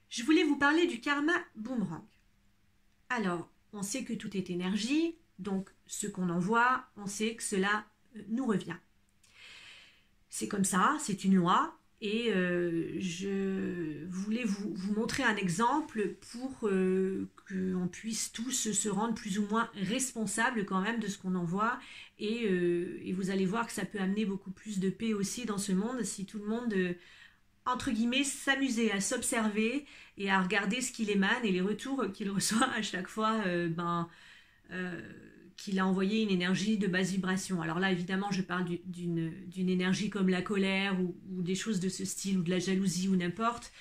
Je voulais vous parler du karma boomerang. Alors, on sait que tout est énergie, donc ce qu'on envoie, on sait que cela nous revient. C'est comme ça, c'est une loi, et je voulais vous montrer un exemple pour qu'on puisse tous se rendre plus ou moins responsables quand même de ce qu'on envoie, et vous allez voir que ça peut amener beaucoup plus de paix aussi dans ce monde si tout le monde entre guillemets, s'amuser à s'observer et à regarder ce qu'il émane et les retours qu'il reçoit à chaque fois euh, qu'il a envoyé une énergie de basse vibration. Alors là, évidemment, je parle d'une énergie comme la colère ou des choses de ce style, ou de la jalousie ou n'importe,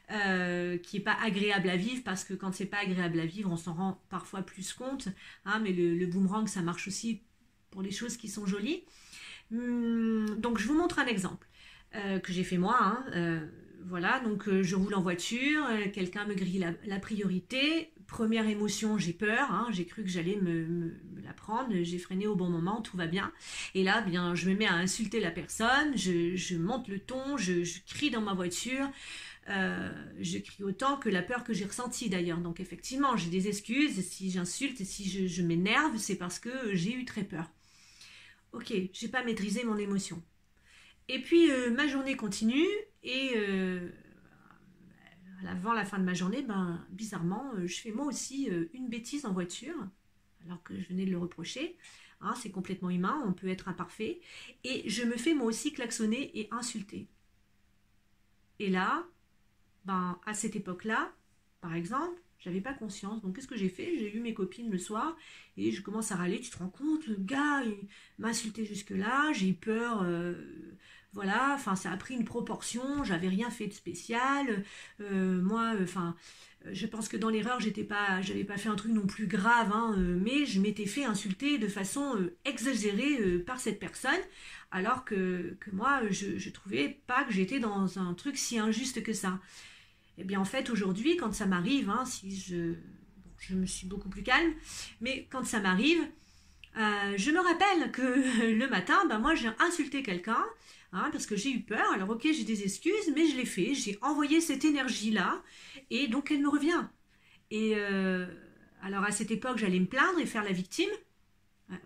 qui n'est pas agréable à vivre, parce que quand c'est pas agréable à vivre, on s'en rend parfois plus compte, hein, mais le boomerang, ça marche aussi pour les choses qui sont jolies. Donc je vous montre un exemple que j'ai fait moi, hein. Voilà, donc je roule en voiture, quelqu'un me grille la priorité. Première émotion, j'ai peur, hein, j'ai cru que j'allais me la prendre, j'ai freiné au bon moment, tout va bien. Et là, bien, je me mets à insulter la personne, je monte le ton, je crie dans ma voiture, je crie autant que la peur que j'ai ressentie d'ailleurs. Donc effectivement, j'ai des excuses, si j'insulte et si je m'énerve, c'est parce que j'ai eu très peur. Ok, j'ai pas maîtrisé mon émotion. Et puis ma journée continue et avant la fin de ma journée, ben, bizarrement, je fais moi aussi une bêtise en voiture, alors que je venais de le reprocher. Hein, c'est complètement humain, on peut être imparfait. Et je me fais moi aussi klaxonner et insulter. Et là, ben, à cette époque-là, par exemple, j'avais pas conscience. Donc qu'est-ce que j'ai fait? J'ai eu mes copines le soir et je commence à râler. Tu te rends compte, le gars, il m'a insulté jusque-là, j'ai eu peur. Voilà, enfin ça a pris une proportion, j'avais rien fait de spécial. Moi, enfin, je pense que dans l'erreur, j'avais pas fait un truc non plus grave, hein, mais je m'étais fait insulter de façon exagérée par cette personne, alors que moi, je trouvais pas que j'étais dans un truc si injuste que ça. Eh bien, en fait, aujourd'hui, quand ça m'arrive, hein, si je me suis beaucoup plus calme, mais quand ça m'arrive, je me rappelle que le matin, ben moi, j'ai insulté quelqu'un, hein, parce que j'ai eu peur. Alors, ok, j'ai des excuses, mais je l'ai fait. J'ai envoyé cette énergie-là, et donc elle me revient. Et alors, à cette époque, j'allais me plaindre et faire la victime.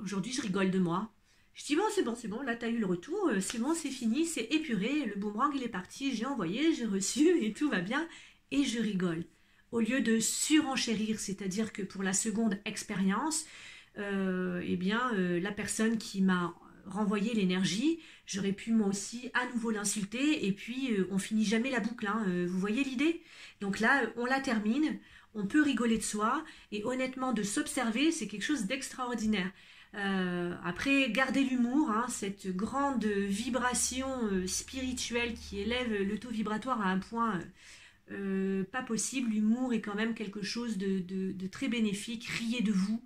Aujourd'hui, je rigole de moi. Je dis, bon, c'est bon, là, t'as eu le retour, c'est bon, c'est fini, c'est épuré, le boomerang, il est parti, j'ai envoyé, j'ai reçu, et tout va bien, et je rigole. Au lieu de surenchérir, c'est-à-dire que pour la seconde expérience, eh bien, la personne qui m'a renvoyé l'énergie, j'aurais pu moi aussi à nouveau l'insulter, et puis on finit jamais la boucle, hein, vous voyez l'idée? Donc là, on la termine, on peut rigoler de soi, et honnêtement, de s'observer, c'est quelque chose d'extraordinaire. Après, garder l'humour, hein, cette grande vibration spirituelle qui élève le taux vibratoire à un point pas possible. L'humour est quand même quelque chose de très bénéfique. Riez de vous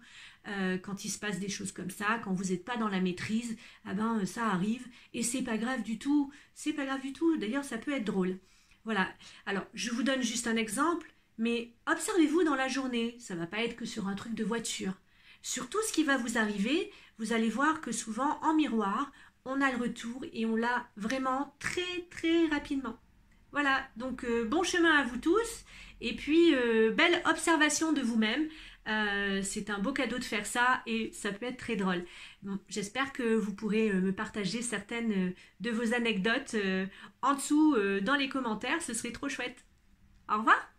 quand il se passe des choses comme ça, quand vous n'êtes pas dans la maîtrise, ah ben, ça arrive et c'est pas grave du tout. C'est pas grave du tout. D'ailleurs, ça peut être drôle. Voilà. Alors, je vous donne juste un exemple, mais observez-vous dans la journée. Ça va pas être que sur un truc de voiture. Sur tout ce qui va vous arriver, vous allez voir que souvent, en miroir, on a le retour et on l'a vraiment très très rapidement. Voilà, donc bon chemin à vous tous et puis belle observation de vous-même. C'est un beau cadeau de faire ça et ça peut être très drôle. Bon, j'espère que vous pourrez me partager certaines de vos anecdotes en dessous dans les commentaires, ce serait trop chouette. Au revoir!